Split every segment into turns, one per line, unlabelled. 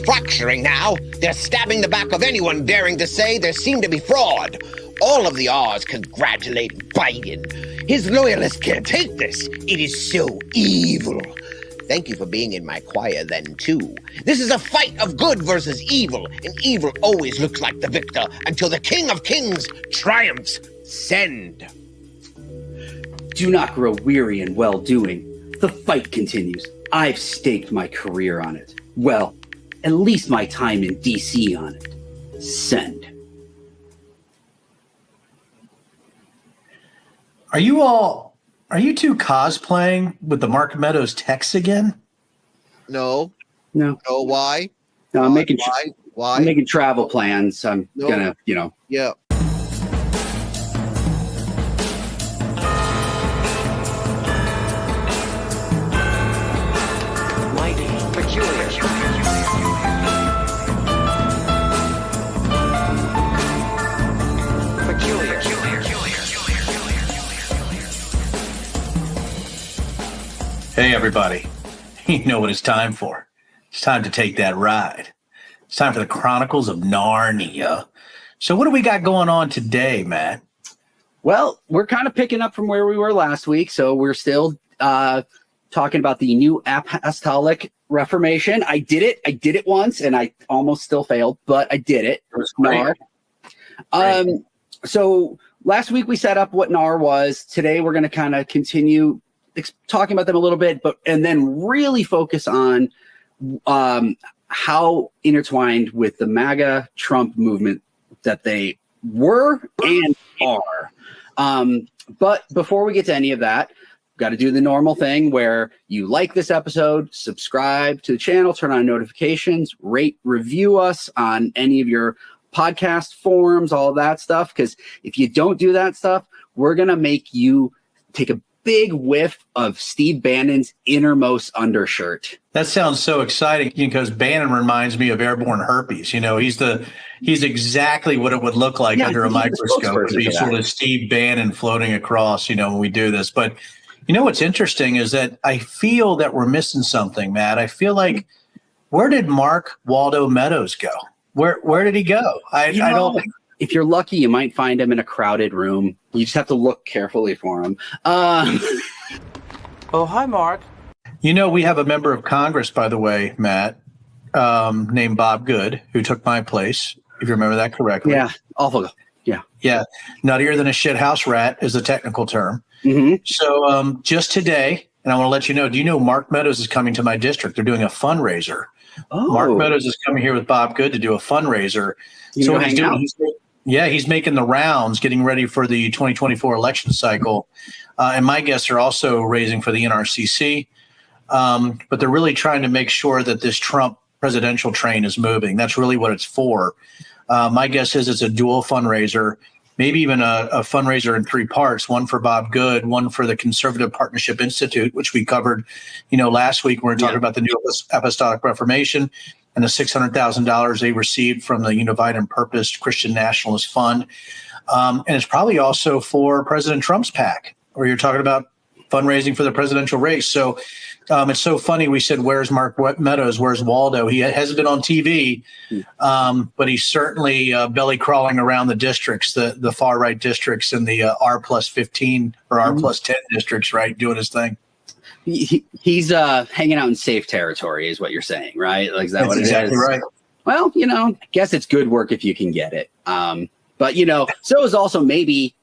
fracturing now. They're stabbing the back of anyone daring to say there seemed to be fraud. All of the R's congratulate Biden. His loyalists can't take this. It is so evil. Thank you for being in my choir then, too. This is a fight of good versus evil, and evil always looks like the victor until the King of Kings triumphs. Send.
Do not grow weary in well-doing. The fight continues. I've staked my career on it. Well, at least my time in D.C. on it. Send.
Are you two cosplaying with the Mark Meadows text again?
No.
No.
Oh, why?
No, I'm making
Why?
I'm making travel plans. I'm gonna,
Yeah.
Hey, everybody. You know what it's time for. It's time to take that ride. It's time for the Chronicles of NAR-nia. So what do we got going on today, Matt?
Well, we're kind of picking up from where we were last week. So we're still talking about the new Apostolic Reformation. I did it once, and I almost still failed, but I did it.
It was great.
NAR. So last week we set up what NAR was. Today we're going to kind of continue talking about them a little bit, and then really focus on how intertwined with the MAGA Trump movement that they were and are. But before we get to any of that, got to do the normal thing where you like this episode, subscribe to the channel, turn on notifications, rate, review us on any of your podcast forums, all of that stuff. Because if you don't do that stuff, we're going to make you take a big whiff of Steve Bannon's innermost undershirt.
That sounds so exciting because Bannon reminds me of airborne herpes. He's exactly what it would look like under a microscope. It'd be sort of Steve Bannon floating across, when we do this. But what's interesting is that I feel that we're missing something, Matt. I feel like, where did Mark Waldo Meadows go? Where did he go? I don't think.
If you're lucky, you might find him in a crowded room. You just have to look carefully for him.
Oh, hi, Mark.
We have a member of Congress, by the way, Matt, named Bob Good, who took my place, if you remember that correctly.
Yeah, awful. Yeah.
Yeah, nuttier than a shithouse rat is the technical term.
Mm-hmm.
So just today, and I want to let you know, do you know Mark Meadows is coming to my district? They're doing a fundraiser.
Oh.
Mark Meadows is coming here with Bob Good to do a fundraiser. So what he's doing, he's making the rounds, getting ready for the 2024 election cycle. And my guests are also raising for the NRCC. But they're really trying to make sure that this Trump presidential train is moving. That's really what it's for. My guess is it's a dual fundraiser, maybe even a fundraiser in three parts, one for Bob Good, one for the Conservative Partnership Institute, which we covered, last week. We're talking about the new Apostolic Reformation and the $600,000 they received from the Unified and Purposed Christian Nationalist Fund. And it's probably also for President Trump's PAC, where you're talking about fundraising for the presidential race. So it's so funny. We said, where's Mark Meadows? Where's Waldo? He hasn't been on TV, but he's certainly belly crawling around the districts, the far right districts and the R+15 or R+10 districts, right? Doing his thing.
He's hanging out in safe territory is what you're saying, right? Like, is that what it is?
Exactly right.
Well, I guess it's good work if you can get it. But, so is also maybe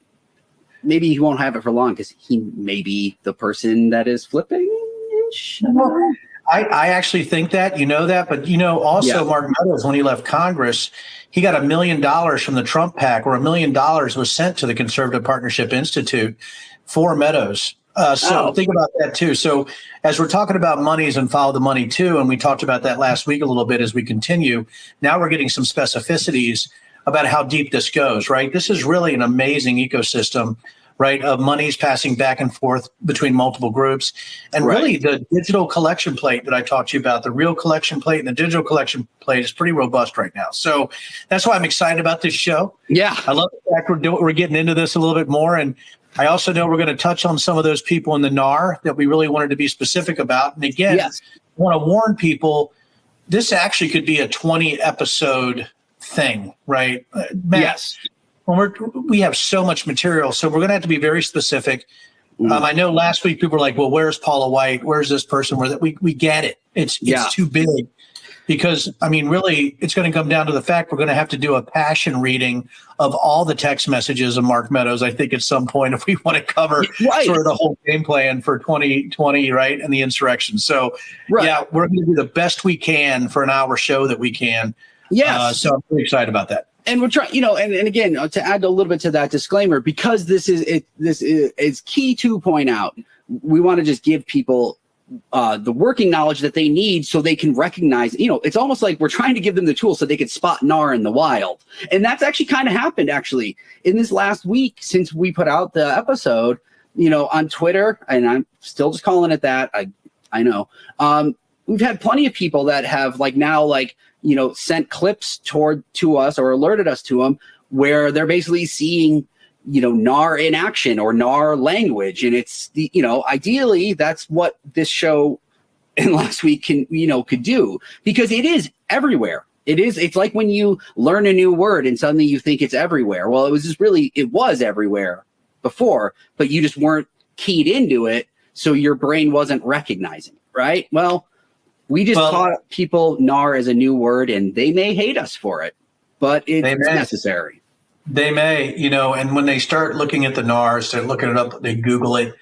he won't have it for long because he may be the person that is flipping.
I actually think that, but also Mark Meadows, when he left Congress, he got $1 million from the Trump PAC, or $1 million was sent to the Conservative Partnership Institute for Meadows. Think about that too. So as we're talking about monies and follow the money too, and we talked about that last week a little bit as we continue, now we're getting some specificities about how deep this goes, right? This is really an amazing ecosystem, right, of monies passing back and forth between multiple groups. And really the digital collection plate that I talked to you about, the real collection plate and the digital collection plate is pretty robust right now. So that's why I'm excited about this show. Yeah. I love the fact we're getting into this a little bit more. And I also know we're going to touch on some of those people in the NAR that we really wanted to be specific about. And again, I want to warn people, this actually could be a 20 episode thing, right? Matt,
Yes.
We have so much material, so we're going to have to be very specific. I know last week people were like, well, where's Paula White? Where's this person? We get it. It's too big. Because, I mean, really, it's going to come down to the fact we're going to have to do a passion reading of all the text messages of Mark Meadows, I think, at some point, if we want to cover sort of the whole game plan for 2020, right, and the insurrection. So, yeah, we're going to do the best we can for an hour show that we can. Yes. So I'm pretty excited about that.
And we're trying, and again, to add a little bit to that disclaimer, because this is key to point out, we want to just give people the working knowledge that they need so they can recognize, it's almost like we're trying to give them the tools so they can spot NAR in the wild. And that's actually kind of happened in this last week since we put out the episode, on Twitter, and I'm still just calling it that. I know. We've had plenty of people that have sent clips to us or alerted us to them where they're basically seeing NAR in action or NAR language. And it's ideally that's what this show in last week could do, because it is everywhere. It's like when you learn a new word and suddenly you think it's everywhere. Well, it was everywhere before, but you just weren't keyed into it. So your brain wasn't recognizing, right? Well, we just taught people NAR as a new word, and they may hate us for it, but it's necessary.
They may, and when they start looking at the NARs, they're looking it up, they Google it,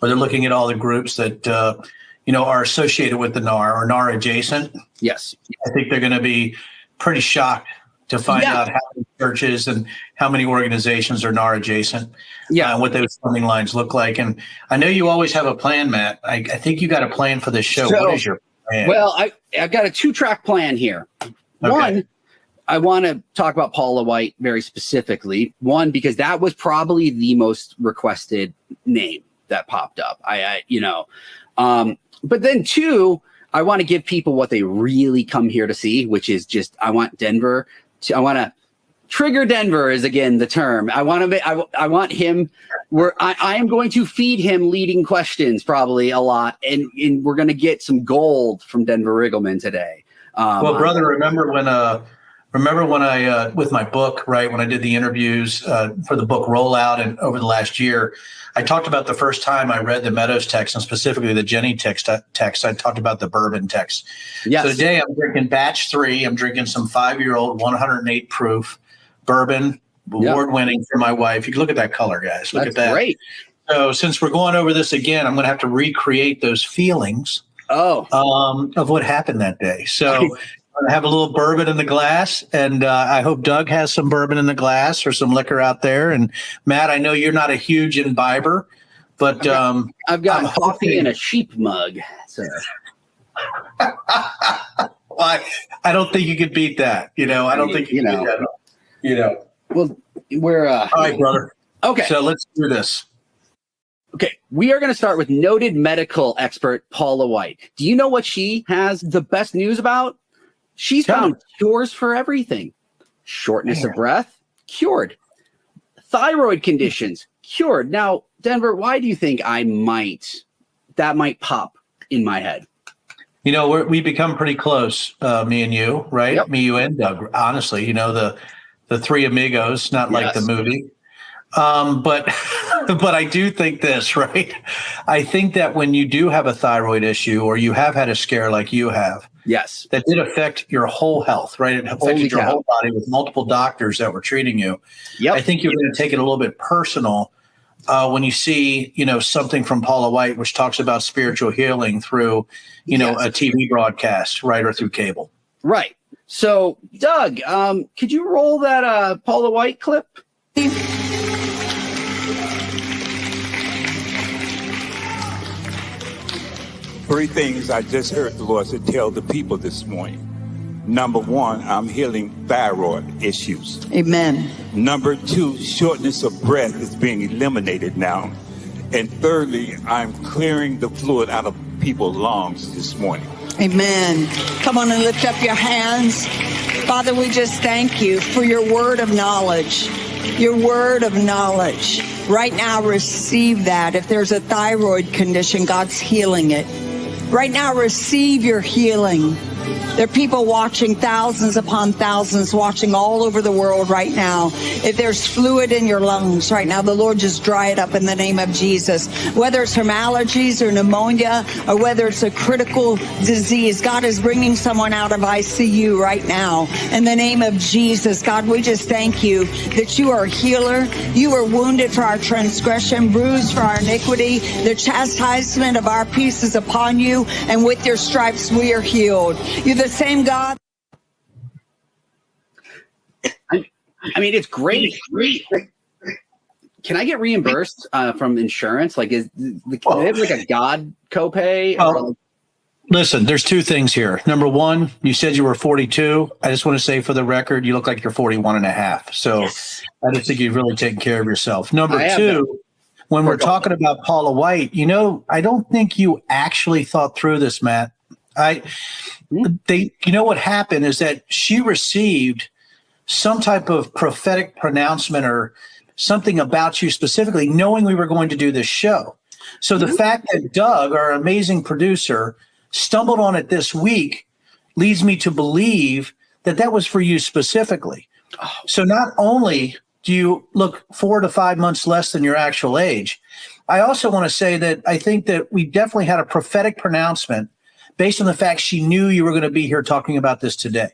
or they're looking at all the groups that, are associated with the NAR or NAR adjacent.
Yes.
I think they're going to be pretty shocked to find out how many churches and how many organizations are NAR adjacent. Yeah. What those funding lines look like. And I know you always have a plan, Matt. I think you got a plan for this show. What is your plan?
Well, I've got a 2-track plan here. Okay. One, I want to talk about Paula White very specifically. One, because that was probably the most requested name that popped up. But then 2, I want to give people what they really come here to see, which is I want to trigger Denver is again the term. I want him where I am going to feed him leading questions probably a lot. And we're going to get some gold from Denver Riggleman today.
Well, brother, remember when I, with my book, right, when I did the interviews for the book rollout and over the last year, I talked about the first time I read the Meadows text, and specifically the Ginni text. I talked about the bourbon text. Yes. So today I'm drinking batch 3. I'm drinking some 5-year-old 108 proof bourbon, award-winning for my wife. You can look at that color, guys. Look at that. Great. So since we're going over this again, I'm going to have to recreate those feelings of what happened that day. So I have a little bourbon in the glass, and I hope Doug has some bourbon in the glass or some liquor out there. And Matt, I know you're not a huge imbiber, but
I've got coffee in a sheep mug. So.
Well, I don't think you could beat that. I don't think you can beat that.
Well, we're
all right, brother.
Okay,
so let's do this.
Okay, we are going to start with noted medical expert Paula White. Do you know what she has the best news about? She's found cures for everything. Shortness of breath, cured. Thyroid conditions, cured. Now, Denver, why do you think that might pop in my head?
We become pretty close, me and you, right? Yep. Me, you, and Doug, honestly. The 3 amigos, not like the movie. But I do think this, right? I think that when you do have a thyroid issue or you have had a scare like you have, that did affect your whole health, right? It affected your whole body with multiple doctors that were treating you. Yep. I think you're going to take it a little bit personal when you see, something from Paula White, which talks about spiritual healing through, a TV broadcast, right, or through cable.
Right. So, Doug, could you roll that Paula White clip?
Three things I just heard the Lord say tell the people this morning. Number 1, I'm healing thyroid issues.
Amen.
Number 2, shortness of breath is being eliminated now. And thirdly, I'm clearing the fluid out of people's lungs this morning.
Amen. Come on and lift up your hands. Father, we just thank you for your word of knowledge. Your word of knowledge. Right now, receive that. If there's a thyroid condition, God's healing it. Right now, receive your healing. There are people watching, thousands upon thousands watching all over the world right now. If there's fluid in your lungs right now, the Lord just dry it up in the name of Jesus. Whether it's from allergies or pneumonia or whether it's a critical disease, God is bringing someone out of ICU right now. In the name of Jesus, God, we just thank you that you are a healer. You were wounded for our transgression, bruised for our iniquity. The chastisement of our peace is upon you, and with your stripes we are healed. You're the same God.
I mean, it's great. Can I get reimbursed from insurance? Like, do they have like a God copay?
Listen, there's two things here. Number one, you said you were 42. I just want to say for the record, you look like you're 41 and a half. So I don't think you've really taken care of yourself. Number two, when we're talking about Paula White, I don't think you actually thought through this, Matt. What happened is that she received some type of prophetic pronouncement or something about you specifically, knowing we were going to do this show. So the fact that Doug, our amazing producer, stumbled on it this week leads me to believe that that was for you specifically. So not only do you look 4 to 5 months less than your actual age, I also want to say that I think that we definitely had a prophetic pronouncement based on the fact she knew you were going to be here talking about this today.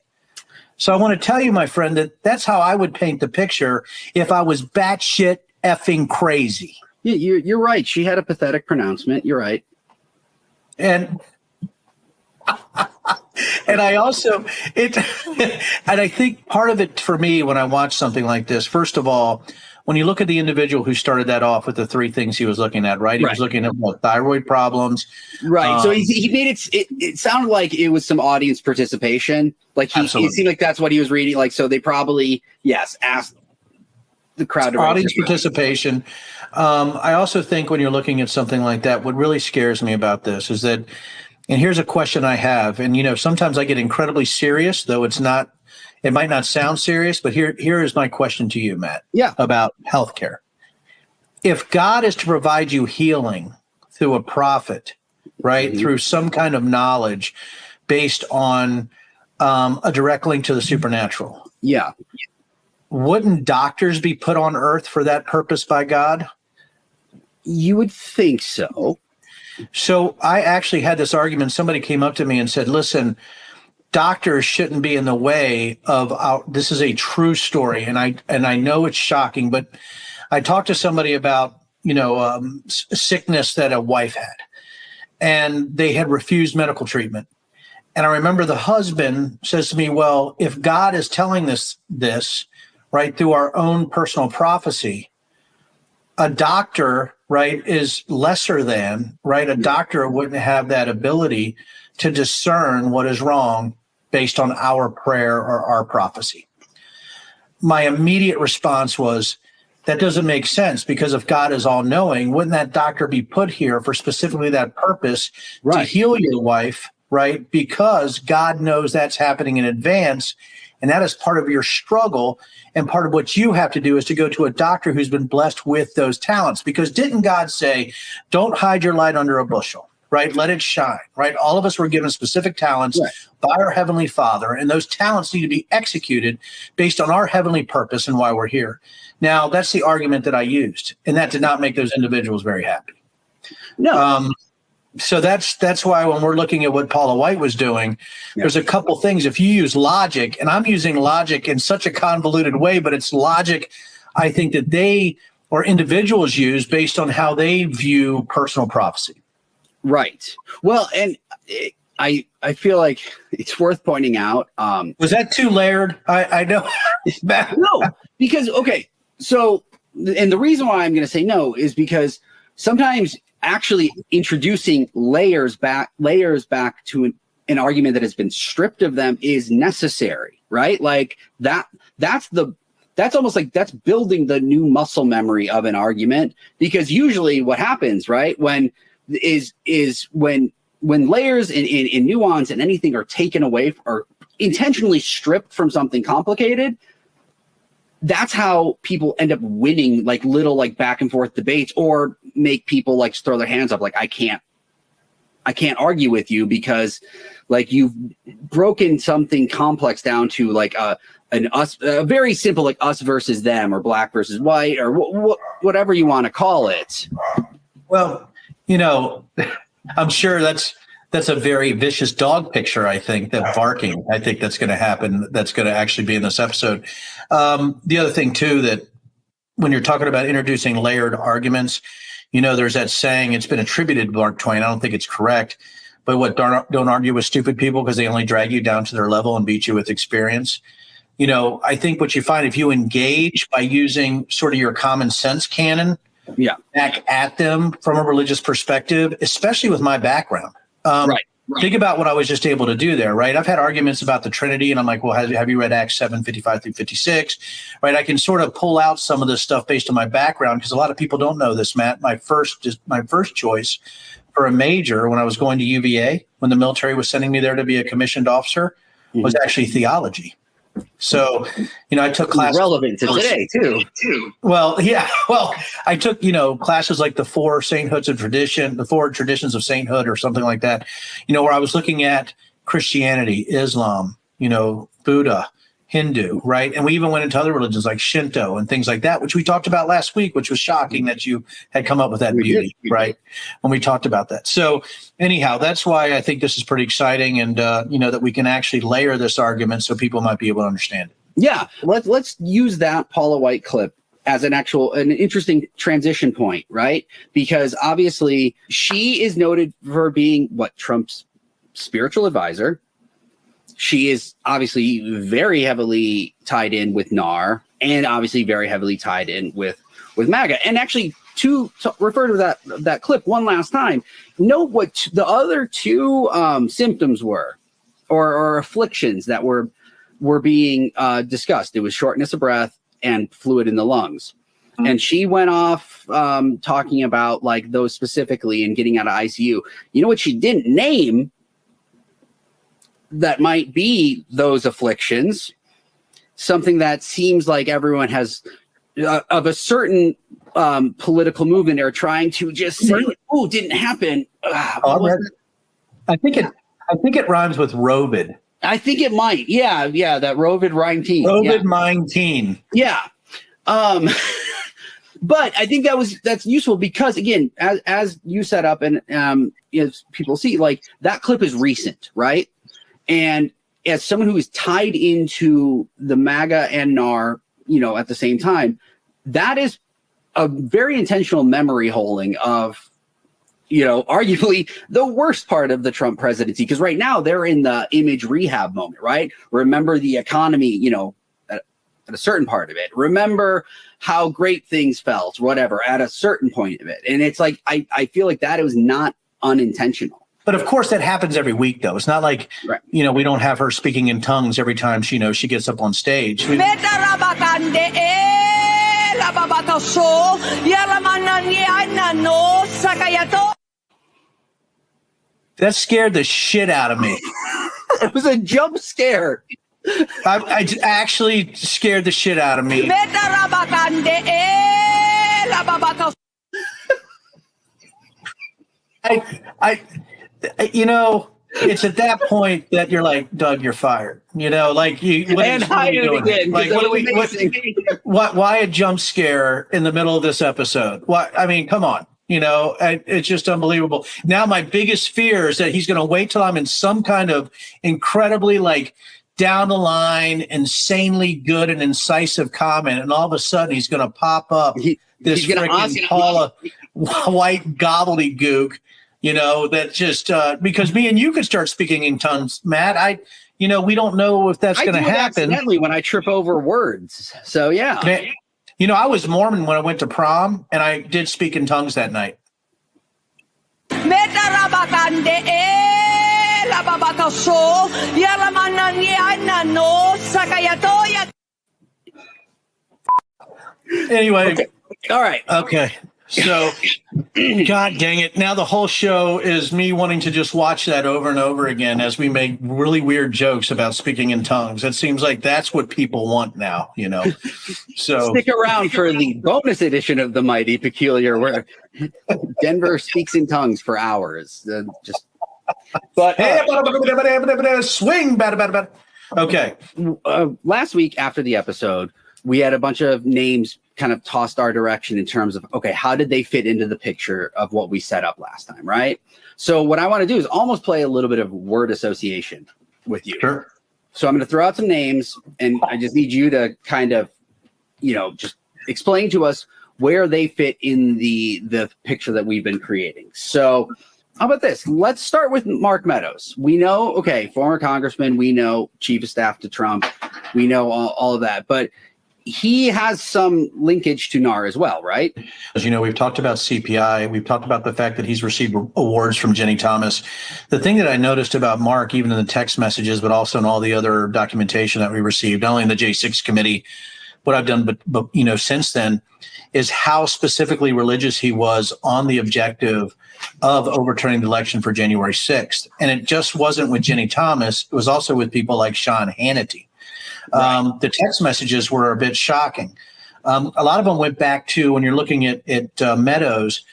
So I want to tell you, my friend, that that's how I would paint the picture if I was batshit effing crazy.
Yeah, you're right. She had a pathetic pronouncement. You're right.
And I also, and I think part of it for me when I watch something like this, first of all, when you look at the individual who started that off with the three things he was looking at, right? He was looking at thyroid problems.
Right. So he made it sounded like it was some audience participation. Like it seemed like that's what he was reading. Like, so they probably, asked the crowd to
audience participation. I also think when you're looking at something like that, what really scares me about this is that, and here's a question I have, and sometimes I get incredibly serious, though it might not sound serious, but here is my question to you, Matt.
Yeah. About
healthcare. If God is to provide you healing through a prophet, right, mm-hmm. through some kind of knowledge based on a direct link to the supernatural.
Yeah.
Wouldn't doctors be put on earth for that purpose by God?
You would think so.
So I actually had this argument. Somebody came up to me and said, listen, doctors shouldn't be in the way of this is a true story. And I know it's shocking, but I talked to somebody about, sickness that a wife had, and they had refused medical treatment. And I remember the husband says to me, well, if God is telling this right through our own personal prophecy, a doctor, right, is lesser than, right? A doctor wouldn't have that ability to discern what is wrong based on our prayer or our prophecy. My immediate response was, that doesn't make sense, because if God is all knowing, wouldn't that doctor be put here for specifically that purpose, to heal your wife, right? Because God knows that's happening in advance. And that is part of your struggle. And part of what you have to do is to go to a doctor who's been blessed with those talents. Because didn't God say, don't hide your light under a bushel, right? Let it shine, right? All of us were given specific talents by our Heavenly Father. And those talents need to be executed based on our heavenly purpose and why we're here. Now, that's the argument that I used. And that did not make those individuals very happy.
No.
So that's why when we're looking at what Paula White was doing, there's a couple things. If you use logic, and I'm using logic in such a convoluted way, but it's logic I think that they or individuals use based on how they view personal prophecy.
Right. Well, and I feel like it's worth pointing out.
Was that too layered? I know.
No, because, so, and the reason why I'm going to say no is because sometimes actually introducing layers back to an argument that has been stripped of them is necessary, right? Like that's almost like that's building the new muscle memory of an argument, because usually what happens, right, when layers and nuance and anything are taken away or intentionally stripped from something complicated, that's how people end up winning little back and forth debates, or make people throw their hands up I can't argue with you because like you've broken something complex down to like a very simple, like us versus them or black versus white or whatever you want to call it.
Well, I'm sure that's a very vicious dog picture. I think that barking, I think that's going to happen. That's going to actually be in this episode. The other thing too, that when you're talking about introducing layered arguments, there's that saying, it's been attributed to Mark Twain. I don't think it's correct, but don't argue with stupid people because they only drag you down to their level and beat you with experience. I think what you find if you engage by using sort of your common sense canon back at them from a religious perspective, especially with my background. Right. Think about what I was just able to do there, right? I've had arguments about the Trinity, and I'm like, well, have you read Acts 7:55 through 56? Right? I can sort of pull out some of this stuff based on my background because a lot of people don't know this, Matt. My first choice for a major when I was going to UVA, when the military was sending me there to be a commissioned officer, was actually theology. So, I took classes
relevant to today too.
Well, yeah. Well, I took, classes like the four traditions of sainthood or something like that, where I was looking at Christianity, Islam, Buddha, Hindu, right? And we even went into other religions like Shinto and things like that, which we talked about last week, which was shocking that you had come up with that beauty, right? When we talked about that. So anyhow, that's why I think this is pretty exciting and, that we can actually layer this argument so people might be able to understand it.
Yeah. Let's use that Paula White clip as an interesting transition point, right? Because obviously she is noted for being Trump's spiritual advisor. She is obviously very heavily tied in with NAR and obviously very heavily tied in with MAGA. And actually, to refer to that clip one last time, note what the other two symptoms were or afflictions that were being discussed. It was shortness of breath and fluid in the lungs. Mm-hmm. And she went off talking about like those specifically and getting out of ICU. You know what she didn't name that might be those afflictions, something that seems like everyone has of a certain political movement are trying to just say, "Oh, didn't happen."
I think it rhymes with Rovid.
I think it might. Yeah, that Rovid rhyme-teen.
Rovid-mine-teen.
Yeah. But I think that's useful because again, as you set up and as people see, like that clip is recent, right? And as someone who is tied into the MAGA and NAR, at the same time, that is a very intentional memory holding of, arguably the worst part of the Trump presidency. Because right now they're in the image rehab moment, right? Remember the economy, at a certain part of it. Remember how great things felt, whatever, at a certain point of it. And it's like, I feel like that was not unintentional.
But of course, that happens every week, though. It's not like, we don't have her speaking in tongues every time she gets up on stage. That scared the shit out of me.
It was a jump scare.
I actually scared the shit out of me. It's at that point that you're like, Doug, you're fired. Like you
and hide it again.
Like, why a jump scare in the middle of this episode? Why? I mean, come on. It's just unbelievable. Now, my biggest fear is that he's going to wait till I'm in some kind of incredibly like down the line, insanely good and incisive comment, and all of a sudden he's going to pop up this freaking Paula White gobbledygook. That just because me and you could start speaking in tongues, Matt. We don't know if that's going to happen.
Accidentally when I trip over words. So yeah.
I was Mormon when I went to prom, and I did speak in tongues that night. Anyway.
Okay. All right.
Okay. So, God dang it. Now the whole show is me wanting to just watch that over and over again as we make really weird jokes about speaking in tongues. It seems like that's what people want now, So
stick around for the bonus edition of The Mighty Peculiar, where Denver speaks in tongues for hours. Just But
swing, bada. Okay.
Last week after the episode, we had a bunch of names kind of tossed our direction in terms of, okay, how did they fit into the picture of what we set up last time, right? So what I want to do is almost play a little bit of word association with you.
Sure.
So I'm going to throw out some names, and I just need you to kind of, just explain to us where they fit in the picture that we've been creating. So how about this? Let's start with Mark Meadows. We know, okay, former congressman. We know chief of staff to Trump. We know all of that. But he has some linkage to NAR as well, right?
As you know, we've talked about CPI. We've talked about the fact that he's received awards from Ginni Thomas. The thing that I noticed about Mark, even in the text messages, but also in all the other documentation that we received, not only in the J6 committee, what I've done, but since then, is how specifically religious he was on the objective of overturning the election for January 6th. And it just wasn't with Ginni Thomas. It was also with people like Sean Hannity. Right. The text messages were a bit shocking. A lot of them went back to, when you're looking at Meadows,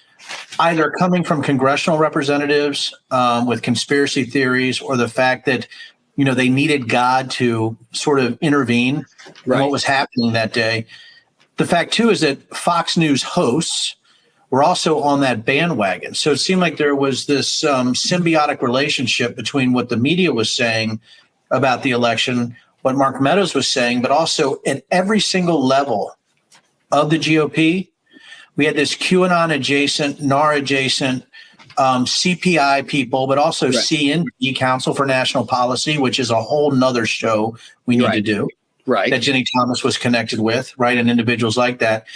either coming from congressional representatives with conspiracy theories, or the fact that, they needed God to sort of intervene in what was happening that day. The fact, too, is that Fox News hosts were also on that bandwagon. So it seemed like there was this symbiotic relationship between what the media was saying about the election, what Mark Meadows was saying, but also at every single level of the GOP, we had this QAnon adjacent, NAR adjacent, CPI people, but also CNP, Council for National Policy, which is a whole nother show we need to do. Right. That Ginni Thomas was connected with, right? And individuals like that.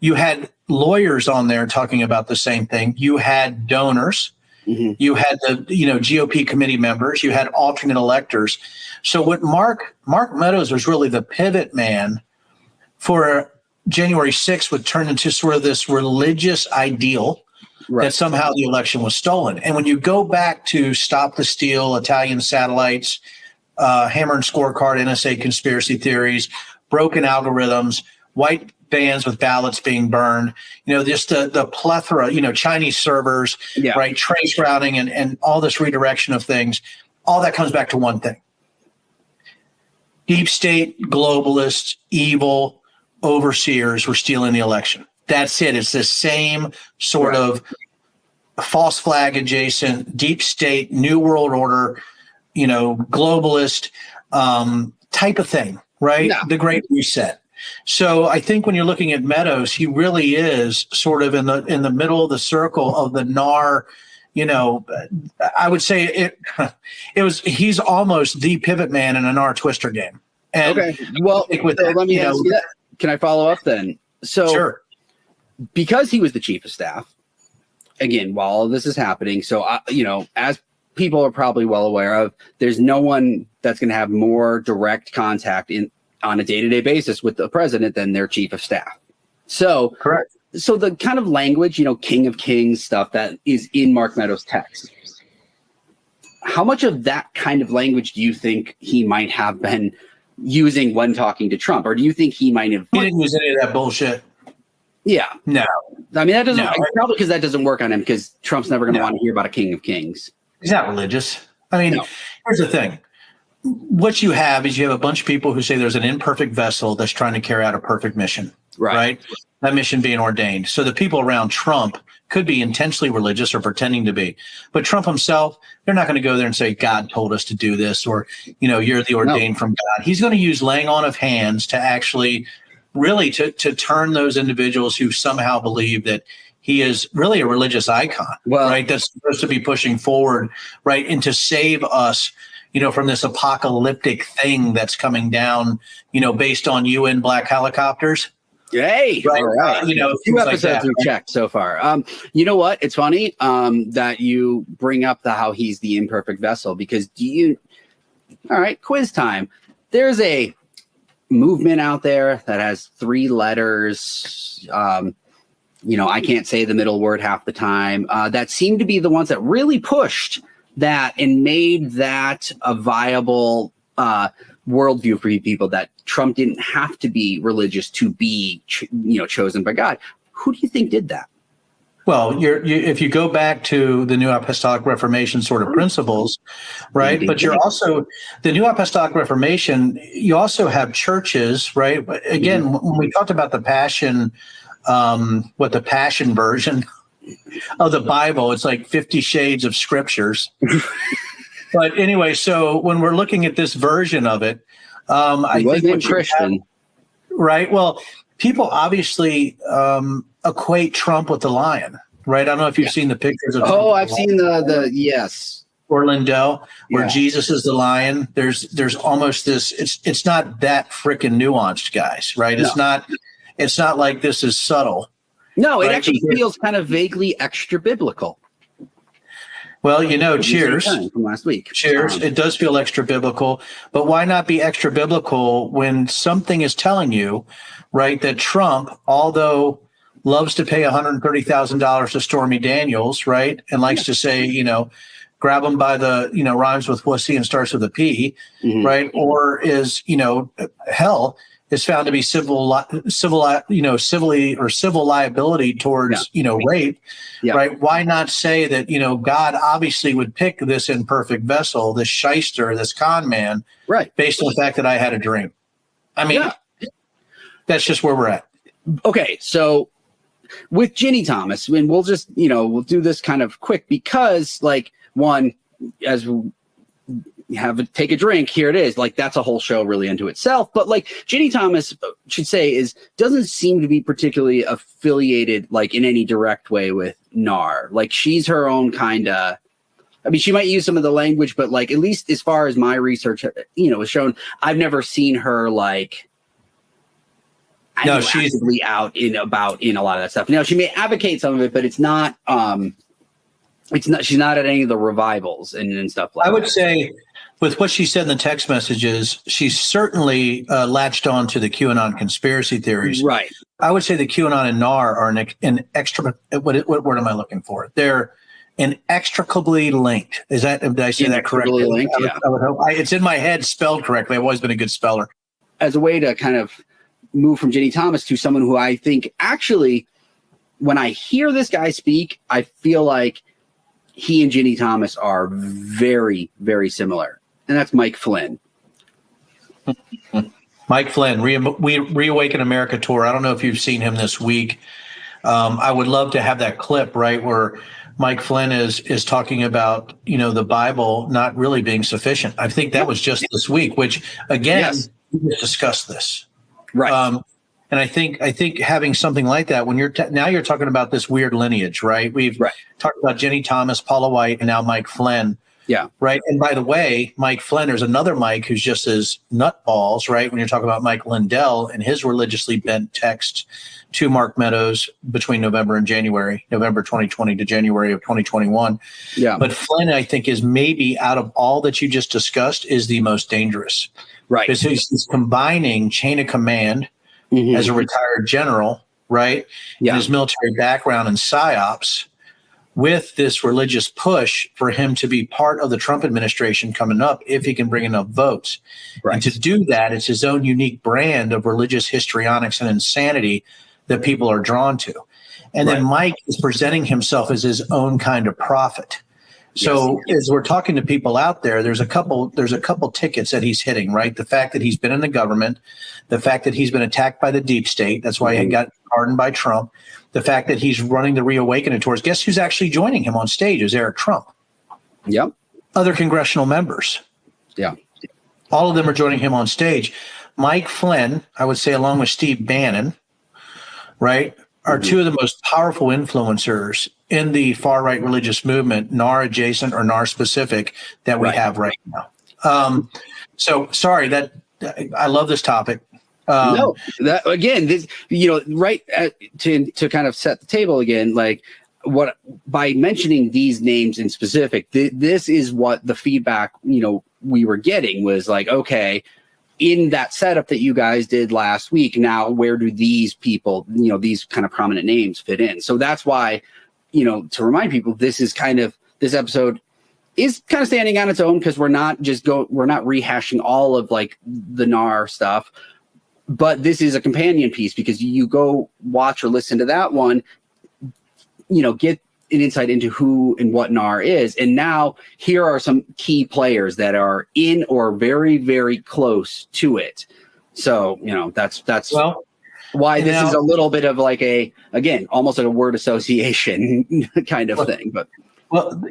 You had lawyers on there talking about the same thing. You had donors. Mm-hmm. You had the GOP committee members. You had alternate electors. So what Mark Meadows was really the pivot man for January 6th would turn into sort of this religious ideal that somehow the election was stolen. And when you go back to Stop the Steal, Italian satellites, Hammer and Scorecard, NSA conspiracy theories, broken algorithms, white vans with ballots being burned, just the plethora, Chinese servers, right, trace routing and all this redirection of things, all that comes back to one thing. Deep state, globalists, evil overseers were stealing the election. That's it. It's the same sort of false flag adjacent, deep state, new world order, globalist type of thing, right? No. The Great Reset. So I think when you're looking at Meadows, he really is sort of in the middle of the circle of the NAR. I would say he's almost the pivot man in a NAR twister game. And
okay, well, let me ask you that. Can I follow up then? So, sure. Because he was the chief of staff, again, while all this is happening, so as people are probably well aware of, there's no one that's going to have more direct contact on a day-to-day basis with the president than their chief of staff. So, correct. So the kind of language, King of Kings stuff that is in Mark Meadows' text, how much of that kind of language do you think he might have been using when talking to Trump? Or do you think he might have...
He didn't use any of that bullshit.
Yeah.
No.
I mean, that doesn't... Probably because that doesn't work on him, because Trump's never going to want to hear about a King of Kings.
He's not religious. I mean, here's the thing. What you have is you have a bunch of people who say there's an imperfect vessel that's trying to carry out a perfect mission. Right? That mission being ordained. So the people around Trump could be intentionally religious or pretending to be. But Trump himself, they're not going to go there and say, God told us to do this, or, you're the ordained from God. He's going to use laying on of hands to actually really to turn those individuals who somehow believe that he is really a religious icon, right? That's supposed to be pushing forward, right? And to save us, from this apocalyptic thing that's coming down, based on UN black helicopters.
Hey,
right.
All right. 2 episodes like we've checked so far. You know what? It's funny that you bring up how he's the imperfect vessel, because all right, quiz time. There's a movement out there that has 3 letters. I can't say the middle word half the time. That seem to be the ones that really pushed that and made that a viable worldview for people, that Trump didn't have to be religious to be, chosen by God. Who do you think did that?
Well, if you go back to the New Apostolic Reformation sort of principles, right? But you're also the New Apostolic Reformation. You also have churches, right? But again, when we talked about the Passion, the Passion version of the Bible, it's like 50 shades of scriptures. But anyway, so when we're looking at this version of it, I think what Christian, right? Well, people obviously equate Trump with the lion, right? I don't know if you've seen the pictures of Trump.
I've seen the yes.
Or Lindell, where Jesus is the lion. There's almost this, it's not that freaking nuanced, guys, right? No. It's not like this is subtle.
No, it actually feels kind of vaguely extra biblical.
Well, cheers.
From last week.
Cheers. It does feel extra biblical, but why not be extra biblical when something is telling you, right, that Trump, although loves to pay $130,000 to Stormy Daniels, right, and likes to say, grab him by the, rhymes with wussy and starts with a P, right, or is, hell, is found to be civil liability towards, rape, right? Why not say that, God obviously would pick this imperfect vessel, this shyster, this con man,
right,
based on the fact that I had a dream. I mean, that's just where we're at.
Okay, so with Ginni Thomas, and we'll just, we'll do this kind of quick because, as we take a drink, here it is. That's a whole show really into itself. But Ginni Thomas should say doesn't seem to be particularly affiliated in any direct way with NAR. She's her own kind of. I mean, she might use some of the language, but at least as far as my research, has shown, I've never seen her she's actively out in a lot of that stuff. Now she may advocate some of it, but it's not. She's not at any of the revivals and stuff like that.
I would say, with what she said in the text messages, she's certainly latched on to the QAnon conspiracy theories.
Right.
I would say the QAnon and NAR are an extra. What word am I looking for? They're inextricably linked. Did I say that correctly?
Linked,
I would hope. It's in my head spelled correctly. I've always been a good speller.
As a way to kind of move from Ginni Thomas to someone who I think actually, when I hear this guy speak, I feel like he and Ginni Thomas are very, very similar. And that's Mike Flynn.
Mike Flynn, Reawaken America tour. I don't know if you've seen him this week. I would love to have that clip, right, where Mike Flynn is talking about, the Bible not really being sufficient. I think that was just this week, which, again, we discussed this.
Right.
And I think having something like that, when you're talking about this weird lineage, right? We've talked about Ginni Thomas, Paula White, and now Mike Flynn.
Yeah.
Right. And by the way, Mike Flynn, there's another Mike who's just as nutballs, right? When you're talking about Mike Lindell and his religiously bent text to Mark Meadows between November 2020 to January of 2021.
Yeah.
But Flynn, I think, is maybe out of all that you just discussed is the most dangerous.
Right.
Because he's combining chain of command as a retired general, right?
Yeah.
And his military background and psyops with this religious push for him to be part of the Trump administration coming up if he can bring enough votes. Right. And to do that, it's his own unique brand of religious histrionics and insanity that people are drawn to. And then Mike is presenting himself as his own kind of prophet. So as we're talking to people out there, there's a couple tickets that he's hitting, right? The fact that he's been in the government, the fact that he's been attacked by the deep state. That's why he got pardoned by Trump. The fact that he's running the Reawakening tours. Guess who's actually joining him on stage is Eric Trump.
Yep.
Other congressional members.
Yeah.
All of them are joining him on stage. Mike Flynn, I would say, along with Steve Bannon, right, are two of the most powerful influencers in the far-right religious movement, NAR-adjacent or NAR-specific, that we have right now. So, sorry, that I love this topic.
No, that again, this, to kind of set the table again, by mentioning these names in specific, this is what the feedback, we were getting was okay, in that setup that you guys did last week, now where do these people, these kind of prominent names fit in? So that's why, to remind people, this episode is kind of standing on its own because we're not rehashing all of the NAR stuff, but this is a companion piece because you go watch or listen to that one. get an insight into who and what NAR is. And now here are some key players that are in or very, very close to it. So, that's why this is a little bit of like almost like a word association kind of thing. But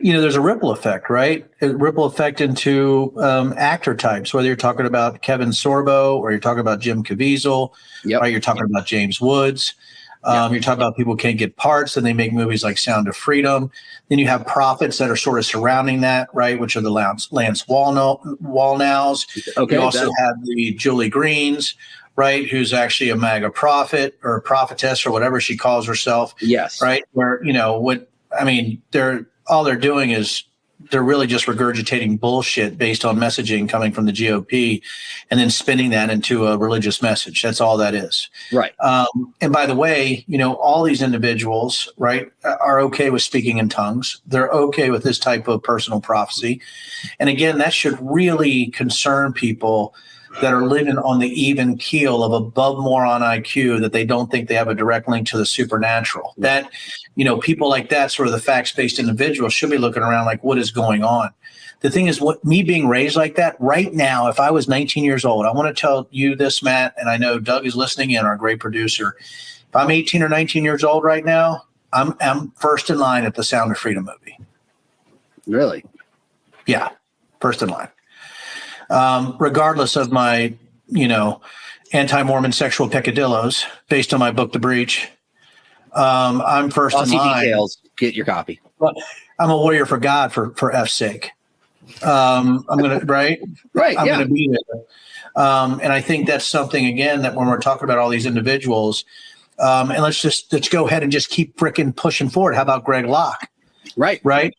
there's a ripple effect, right? A ripple effect into actor types, whether you're talking about Kevin Sorbo or you're talking about Jim Caviezel, right? You're talking about James Woods. You're talking about people can't get parts, and they make movies like Sound of Freedom. Then you have prophets that are sort of surrounding that, right? Which are the Lance Wallnows. Okay, you also have the Julie Greens, right? Who's actually a MAGA prophet or a prophetess or whatever she calls herself.
Yes.
Right. Where, all they're doing is they're really just regurgitating bullshit based on messaging coming from the GOP and then spinning that into a religious message. That's all that is.
Right.
And by the way, all these individuals, right, are okay with speaking in tongues. They're okay with this type of personal prophecy. And again, that should really concern people that are living on the even keel of above moron IQ, that they don't think they have a direct link to the supernatural. That, people like that, sort of the facts-based individuals, should be looking around like, what is going on? The thing is, me being raised like that right now, if I was 19 years old, I want to tell you this, Matt, and I know Doug is listening in, our great producer. If I'm 18 or 19 years old right now, I'm first in line at the Sound of Freedom movie.
Really?
Yeah, first in line. Regardless of my, anti-Mormon sexual peccadillos based on my book, The Breach, I'm first in line.
Details. Get your copy.
But I'm a warrior for God, for F's sake. I'm going to, right?
Right.
I'm going to be there. And I think that's something, again, that when we're talking about all these individuals, and let's go ahead and just keep fricking pushing forward. How about Greg Locke?
Right.
Right.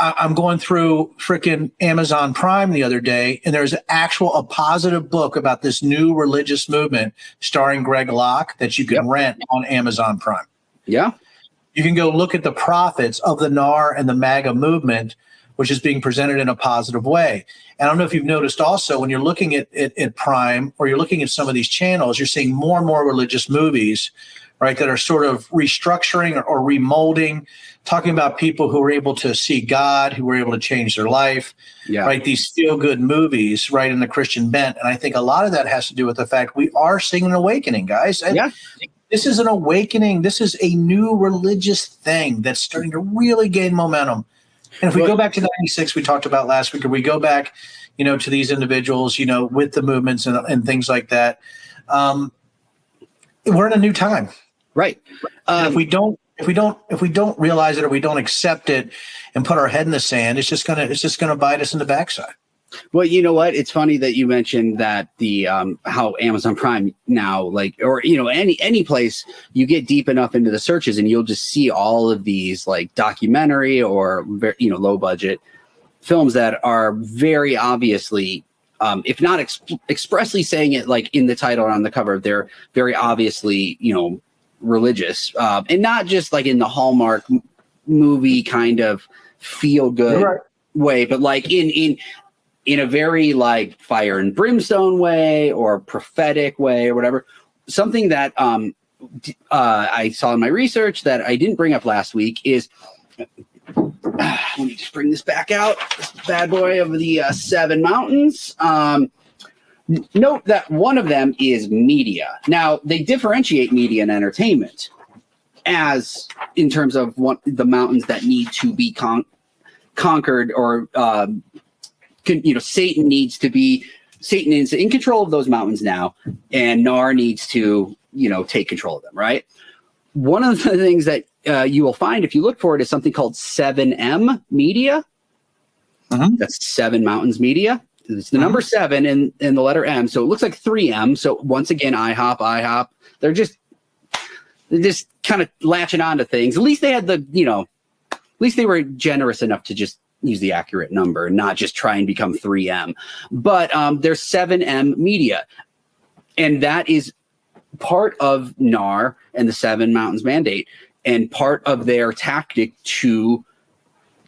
I'm going through frickin' Amazon Prime the other day, and there's a positive book about this new religious movement starring Greg Locke that you can rent on Amazon Prime.
Yeah.
You can go look at the prophets of the NAR and the MAGA movement, which is being presented in a positive way. And I don't know if you've noticed also, when you're looking at Prime or you're looking at some of these channels, you're seeing more and more religious movies, right, that are sort of restructuring or remolding, talking about people who were able to see God, who were able to change their life, right? These feel-good movies, right, in the Christian bent. And I think a lot of that has to do with the fact we are seeing an awakening, guys. And this is an awakening. This is a new religious thing that's starting to really gain momentum. And if we go back to 96, we talked about last week, or we go back, to these individuals, with the movements and things like that, we're in a new time.
Right.
If we don't realize it, or we don't accept it and put our head in the sand, it's just gonna bite us in the backside.
Well, you know what? It's funny that you mentioned that the how Amazon Prime now, any place you get deep enough into the searches, and you'll just see all of these like documentary or low budget films that are very obviously, if not expressly saying it like in the title or on the cover, they're very obviously religious, and not just like in the Hallmark movie kind of feel good way, but like in a very like fire and brimstone way or prophetic way or whatever. Something that I saw in my research that I didn't bring up last week is, let me just bring this back out, this bad boy of the Seven Mountains. Note that one of them is media. Now, they differentiate media and entertainment as in terms of the mountains that need to be conquered, or Satan is in control of those mountains now, and NAR needs to take control of them, right? One of the things that you will find if you look for it is something called 7M Media. That's Seven Mountains Media. It's the number 7 and the letter M. So it looks like 3M. So once again, IHOP. They're just kind of latching on to things. At least they had at least they were generous enough to just use the accurate number and not just try and become 3M. But there's 7M Media. And that is part of NAR and the Seven Mountains Mandate, and part of their tactic to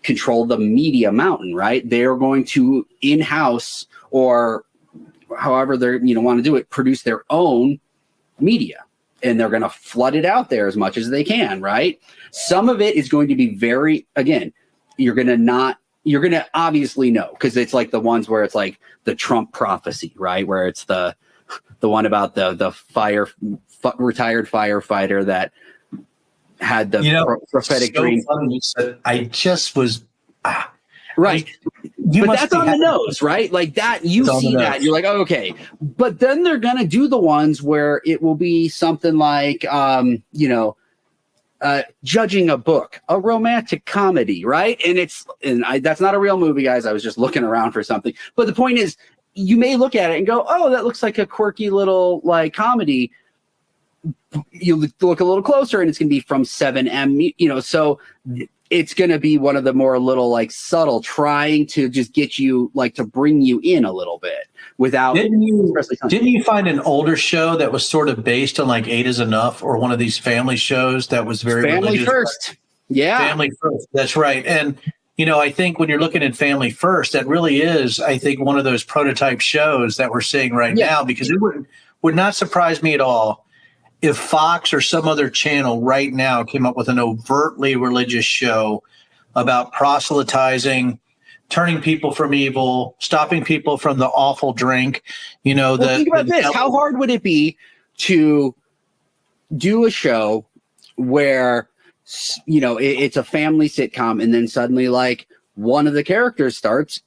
control the media mountain, right? They're going to in-house, or however they want to do it, produce their own media. and they're going to flood it out there as much as they can, right? Some of it is going to be very, again, you're going to obviously know, because it's like the ones where it's like the Trump prophecy, right? Where it's the one about the retired firefighter that had the prophetic dream.
I just was
right. But that's on the nose, right? Like that, you see that, you're like, oh, okay. But then they're going to do the ones where it will be something like, judging a book, a romantic comedy, right? And that's not a real movie, guys. I was just looking around for something. But the point is, you may look at it and go, oh, that looks like a quirky little like comedy. You look a little closer and it's going to be from 7M, so it's going to be one of the more little like subtle, trying to just get you like to bring you in a little bit without.
Didn't you find an older show that was sort of based on like 8 is Enough, or one of these family shows that was very
Family
religious?
First? Yeah,
Family First. That's right. And I think when you're looking at Family First, that really is, I think, one of those prototype shows that we're seeing right now, because it would not surprise me at all if Fox or some other channel right now came up with an overtly religious show about proselytizing, turning people from evil, stopping people from the awful drink. Think
about this. How hard would it be to do a show where, it's a family sitcom, and then suddenly like one of the characters starts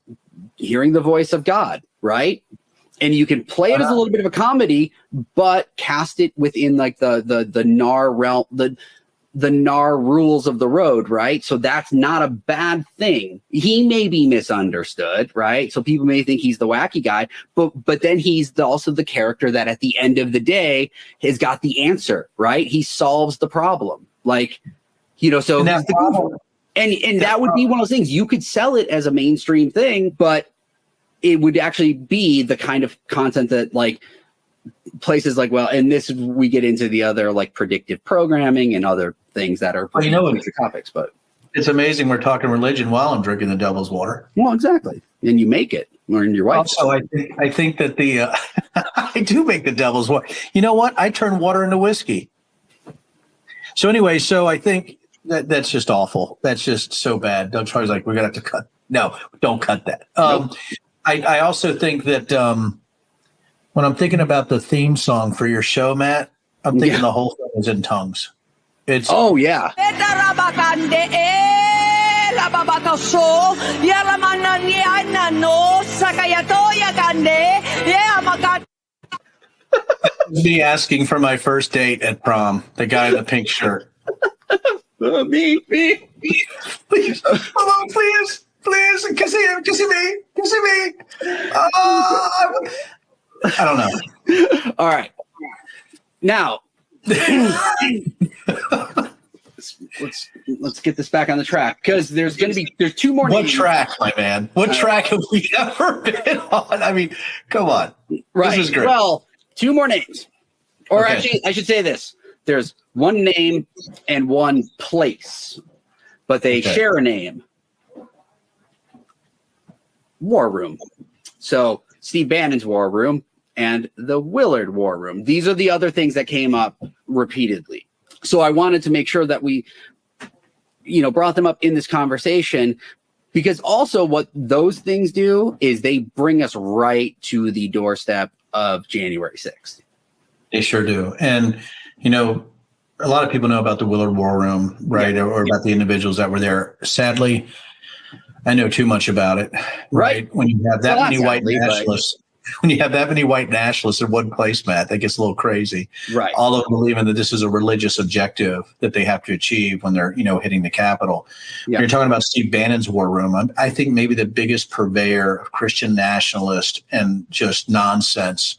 hearing the voice of God, right? And you can play it as a little bit of a comedy, but cast it within like the NAR realm, the NAR rules of the road, right? So that's not a bad thing. He may be misunderstood, right? So people may think he's the wacky guy, but then he's also the character that at the end of the day has got the answer, right? He solves the problem, like, so
and
he's the goof. And that would be one of those things. You could sell it as a mainstream thing, but it would actually be the kind of content that like places like, we get into the other like predictive programming and other things that are future topics. But
it's amazing we're talking religion while I'm drinking the devil's water.
Well, exactly. And you make it, or your wife.
Also, I think that I do make the devil's water. You know what? I turn water into whiskey. So anyway, I think that's just awful. That's just so bad. Doug Charlie's like, we're going to have to cut. No, don't cut that.
Nope.
I also think that when I'm thinking about the theme song for your show, Matt, I'm thinking the whole thing is in tongues. It's
yeah.
Me asking for my first date at prom, the guy in the pink shirt.
Me.
Please, come on, please. Kissing me. I don't know.
All right. Now, let's get this back on the track, because there's 2 more.
What track, my man? What track have we ever been on? I mean, come on.
Right.
This is great.
Well, 2 more names. Or actually, I should say this. There's one name and one place, but they share a name. War Room. So Steve Bannon's War Room and the Willard War Room. These are the other things that came up repeatedly. So I wanted to make sure that we, brought them up in this conversation, because also what those things do is they bring us right to the doorstep of January 6th.
They sure do. And, a lot of people know about the Willard War Room, right? Yeah. Or about the individuals that were there. Sadly, I know too much about it, right? When you have that many white nationalists, in one place, Matt, that gets a little crazy.
Right.
All of them believing that this is a religious objective that they have to achieve when they're, hitting the Capitol. Yeah. When you're talking about Steve Bannon's War Room, I think maybe the biggest purveyor of Christian nationalist and just nonsense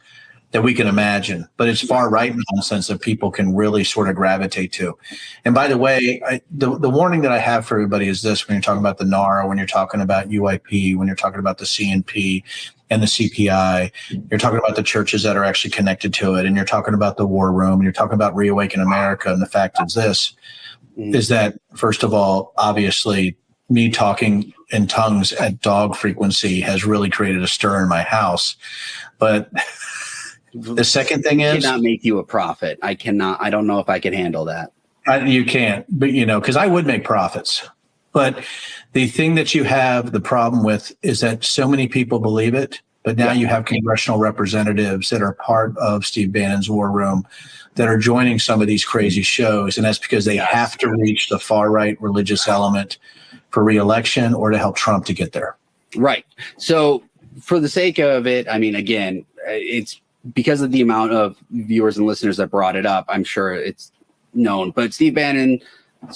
that we can imagine, but it's far right nonsense that people can really sort of gravitate to. And by the way, the warning that I have for everybody is this: when you're talking about the NAR, when you're talking about UIP, when you're talking about the CNP and the CPI, you're talking about the churches that are actually connected to it, and you're talking about the War Room, and you're talking about Reawaken America. And the fact is this, is that, first of all, obviously, me talking in tongues at dog frequency has really created a stir in my house. But The second thing is,
cannot make you a prophet. I cannot. I don't know if I can handle that.
You can't, but because I would make profits. But the thing that you have the problem with is that so many people believe it. But now you have congressional representatives that are part of Steve Bannon's war room that are joining some of these crazy shows. And that's because they have to reach the far right religious element for re-election or to help Trump to get there.
Right. So for the sake of it, I mean, again, it's because of the amount of viewers and listeners that brought it up. I'm sure it's known. But Steve Bannon's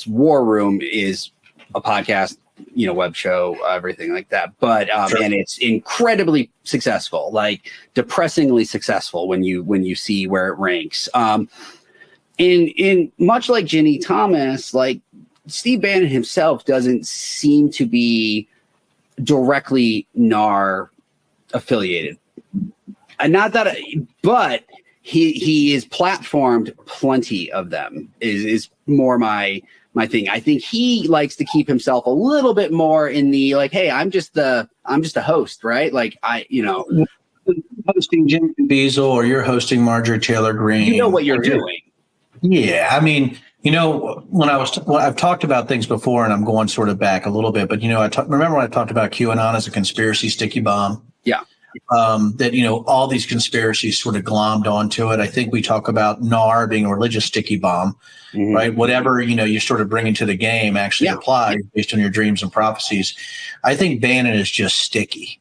War Room is a podcast, web show, everything like that. But and it's incredibly successful, like depressingly successful when you see where it ranks. In much like Ginni Thomas, like Steve Bannon himself doesn't seem to be directly NAR affiliated. And not that, but he is platformed plenty of them is more my thing. I think he likes to keep himself a little bit more in the like, hey, I'm just a host, right? Like
hosting Jim Caviezel or you're hosting Marjorie Taylor Greene.
You know what you're doing.
Yeah, I mean, when I've talked about things before, and I'm going sort of back a little bit, but remember when I talked about QAnon as a conspiracy sticky bomb?
Yeah.
That all these conspiracies sort of glommed onto it. I think we talk about NAR being a religious sticky bomb, right? Whatever you sort of bring into the game actually applies based on your dreams and prophecies. I think Bannon is just sticky,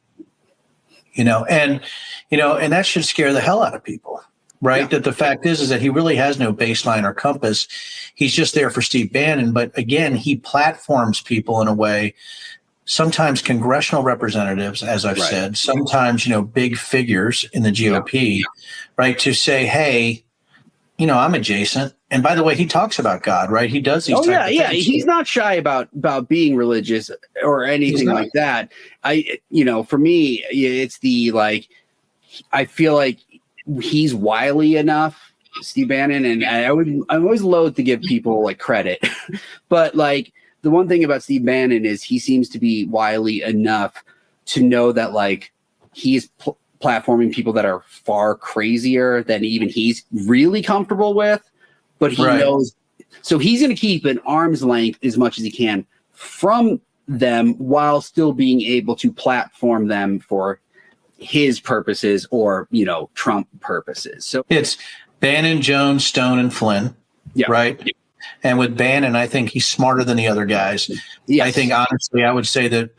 and that should scare the hell out of people, right? That the fact is that he really has no baseline or compass. He's just there for Steve Bannon, but again, he platforms people in a way. Sometimes congressional representatives, as I've said, sometimes, big figures in the GOP, right, to say, hey, I'm adjacent. And by the way, he talks about God, right? He does these type of things.
He's not shy about being religious or anything like that. For me, it's I feel like he's wily enough, Steve Bannon, and I'm always loath to give people credit, but the one thing about Steve Bannon is he seems to be wily enough to know that he's platforming people that are far crazier than even he's really comfortable with, but he knows. So he's going to keep an arm's length as much as he can from them while still being able to platform them for his purposes or, Trump purposes. So it's
Bannon, Jones, Stone, and Flynn, right? And with Bannon, I think he's smarter than the other guys. Yes. I think, honestly, I would say that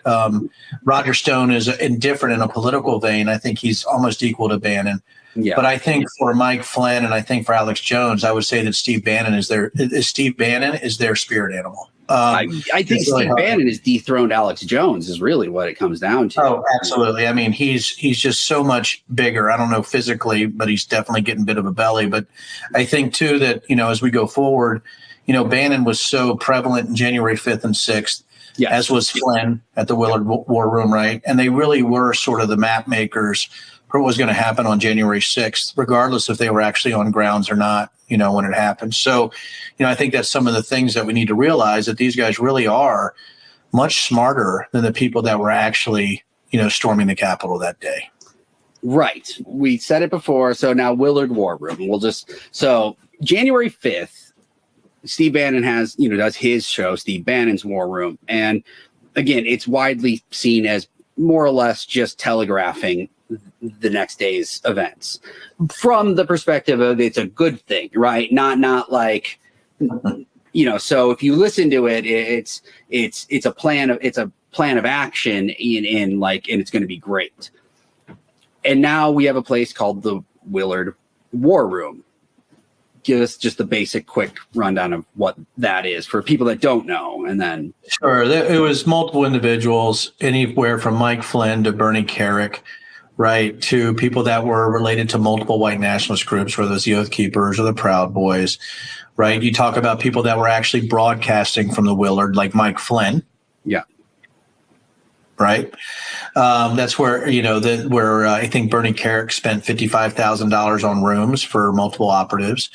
Roger Stone is indifferent in a political vein. I think he's almost equal to Bannon. Yeah. But I think for Mike Flynn and I think for Alex Jones, I would say that Steve Bannon is their spirit animal.
I think Steve Bannon has dethroned Alex Jones is really what it comes down to.
Oh, absolutely. I mean, he's just so much bigger. I don't know physically, but he's definitely getting a bit of a belly. But I think, too, that, as we go forward, Bannon was so prevalent in January 5th and 6th, as was Flynn at the Willard War Room, right? And they really were sort of the map makers for what was going to happen on January 6th, regardless if they were actually on grounds or not, when it happened. So, I think that's some of the things that we need to realize, that these guys really are much smarter than the people that were actually, storming the Capitol that day.
Right. We said it before. So now Willard War Room. So January 5th, Steve Bannon does his show, Steve Bannon's War Room. And again, it's widely seen as more or less just telegraphing the next day's events from the perspective of it's a good thing, right? Not like, so if you listen to it, it's a plan of action and it's going to be great. And now we have a place called the Willard War Room. Give us just the basic quick rundown of what that is for people that don't know. And then.
Sure. It was multiple individuals, anywhere from Mike Flynn to Bernie Carrick, right, to people that were related to multiple white nationalist groups, whether it's the Oath Keepers or the Proud Boys, right? You talk about people that were actually broadcasting from the Willard, like Mike Flynn.
Yeah.
right? That's where, I think Bernie Carrick spent $55,000 on rooms for multiple operatives,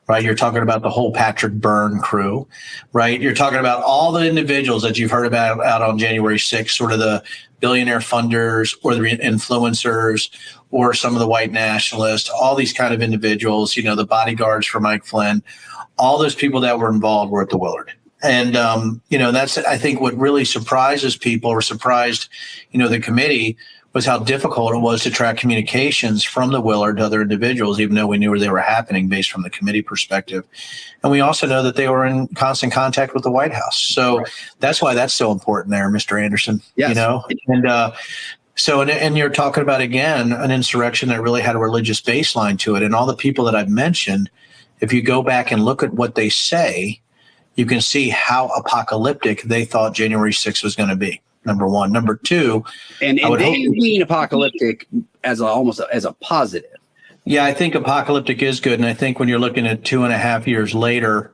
right? You're talking about the whole Patrick Byrne crew, right? You're talking about all the individuals that you've heard about out on January 6th, sort of the billionaire funders or the influencers or some of the white nationalists, all these kind of individuals, the bodyguards for Mike Flynn, all those people that were involved were at the Willard. And, that's, I think, what really surprises people or surprised, the committee was how difficult it was to track communications from the Willard to other individuals, even though we knew where they were happening based from the committee perspective. And we also know that they were in constant contact with the White House. So that's why that's so important there, Mr. Anderson,
yes.
And you're talking about, again, an insurrection that really had a religious baseline to it. And all the people that I've mentioned, if you go back and look at what they say, you can see how apocalyptic they thought January 6th was going to be. Number one. Number two,
and they mean apocalyptic almost as a positive.
Yeah, I think apocalyptic is good, and I think when you're looking at 2.5 years later,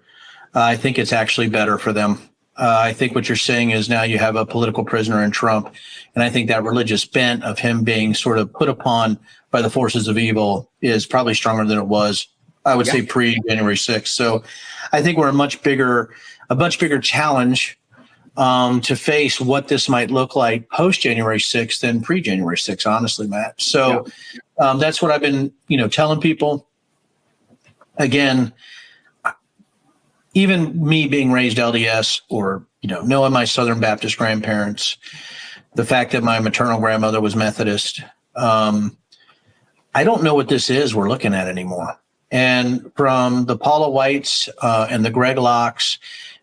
I think it's actually better for them. I think what you're saying is now you have a political prisoner in Trump, and I think that religious bent of him being sort of put upon by the forces of evil is probably stronger than it was, I would say, pre-January 6th. So I think we're a much bigger challenge to face what this might look like post-January 6th than pre-January 6th, honestly, Matt. So that's what I've been, telling people. Again, even me being raised LDS or, knowing my Southern Baptist grandparents, the fact that my maternal grandmother was Methodist, I don't know what this is we're looking at anymore. And from the Paula Whites and the Greg Locks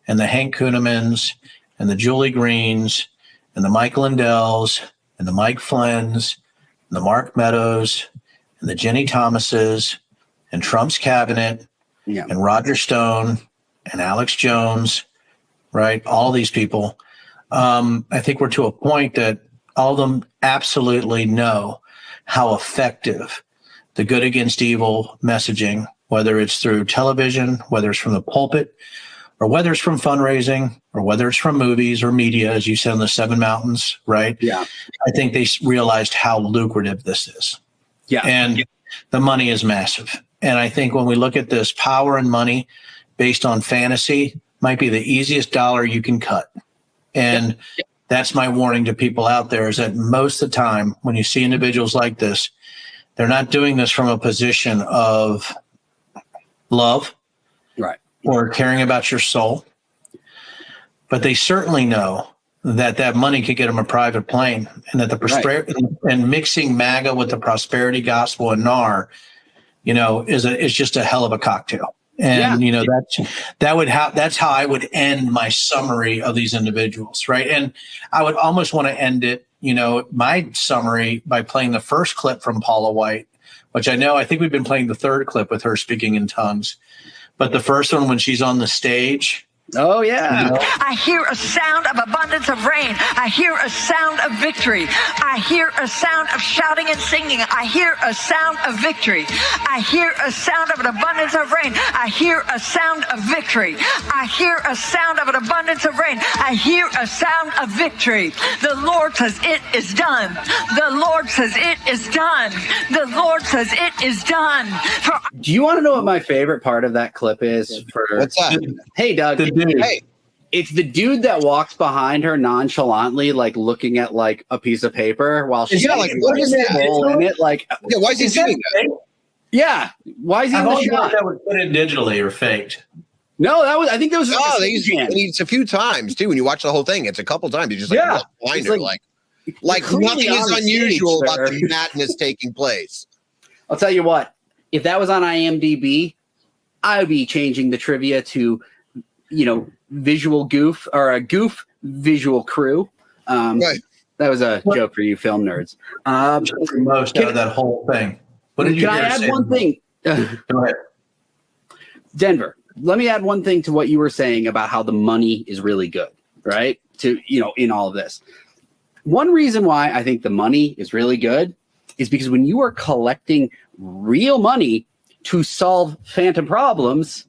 and the Hank Kunnemans and the Julie Greens and the Mike Lindells and the Mike Flynn's and the Mark Meadows and the Ginni Thomases and Trump's cabinet and Roger Stone and Alex Jones, right? All these people. I think we're to a point that all of them absolutely know how effective the good against evil messaging, whether it's through television, whether it's from the pulpit, or whether it's from fundraising, or whether it's from movies or media, as you said, in the Seven Mountains, right?
Yeah.
I think they realized how lucrative this is.
Yeah.
And the money is massive. And I think when we look at this, power and money based on fantasy might be the easiest dollar you can cut. And that's my warning to people out there, is that most of the time when you see individuals like this, they're not doing this from a position of love,
right,
or caring about your soul. But they certainly know that money could get them a private plane, and that the prosperity and mixing MAGA with the prosperity gospel and NAR, is just a hell of a cocktail. And that's how I would end my summary of these individuals, right? And I would almost want to end it, my summary by playing the first clip from Paula White, which I think we've been playing the third clip with her speaking in tongues. But the first one, when she's on the stage.
Oh, yeah.
I hear a sound of abundance of rain. I hear a sound of victory. I hear a sound of shouting and singing. I hear a sound of victory. I hear a sound of an abundance of rain. I hear a sound of victory. I hear a sound of an abundance of rain. I hear a sound of victory. The Lord says it is done. The Lord says it is done. The Lord says it is done.
Do you want to know what my favorite part of that clip is?
What's that?
Hey, Doug.
Hey,
it's the dude that walks behind her nonchalantly, like looking at like a piece of paper while she's
what is that?
in it. Like,
why is he doing that?
Yeah, why is he in the shot?
That was put in digitally or faked.
No, I think that was.
Oh, it's a few times too. When you watch the whole thing, it's a couple times. You just behind her, like nothing is unusual about the madness taking place.
I'll tell you what. If that was on IMDb, I'd be changing the trivia to, visual goof, or a goof visual crew. That was a joke for you film nerds.
Most out of that whole thing. What did you
Can I add one thing?
Go ahead.
Denver, let me add one thing to what you were saying about how the money is really good, right? In all of this. One reason why I think the money is really good is because when you are collecting real money to solve phantom problems,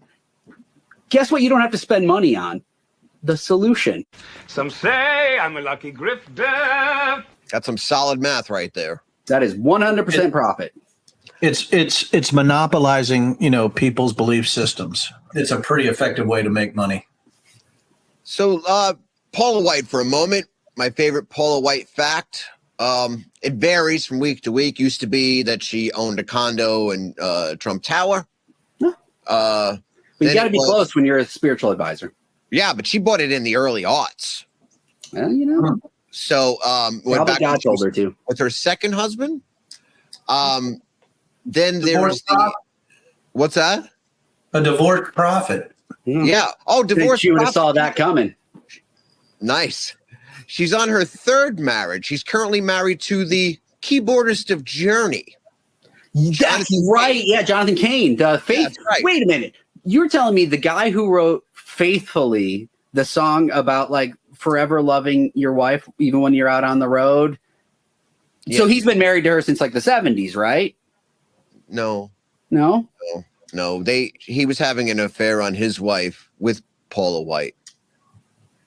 guess what you don't have to spend money on? the solution.
Some say I'm a lucky grifter.
That's some solid math right there.
That is 100% profit.
It's monopolizing, people's belief systems. It's a pretty effective way to make money.
So, Paula White for a moment. My favorite Paula White fact. It varies from week to week. Used to be that she owned a condo in Trump Tower.
But you got to be close when you're a spiritual advisor.
Yeah, but she bought it in the early aughts.
Well,
So went back
God told her to.
with her second husband. Then there's what's that?
A divorced prophet.
Yeah. Oh, divorce.
She would have saw that coming.
Nice. She's on her third marriage. She's currently married to the keyboardist of Journey.
That's right. Yeah, Jonathan Cain. Faith.
That's right.
Wait a minute. You're telling me the guy who wrote Faithfully, the song about like forever loving your wife even when you're out on the road. Yeah. So he's been married to her since like the 70s, right?
No. He was having an affair on his wife with Paula White.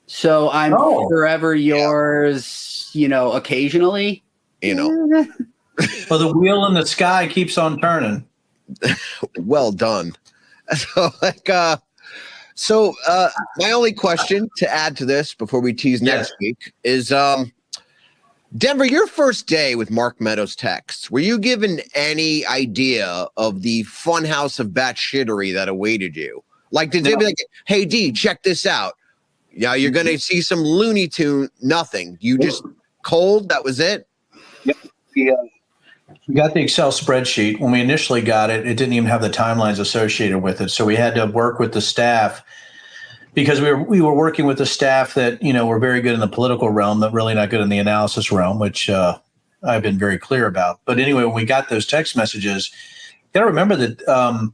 So I'm forever yours, occasionally.
Well, the wheel in the sky keeps on turning.
Well done. So, my only question to add to this before we tease next week is, Denver, your first day with Mark Meadows' texts, were you given any idea of the funhouse of batshittery that awaited you? Like, did they be like, hey, D, check this out? Yeah, you're going to see some Looney Tune, nothing. You just cold, that was it?
Yep. We got the Excel spreadsheet. When we initially got it, it didn't even have the timelines associated with it. So we had to work with the staff because we were working with the staff that, were very good in the political realm, but really not good in the analysis realm, which I've been very clear about. But anyway, when we got those text messages, you got to remember that,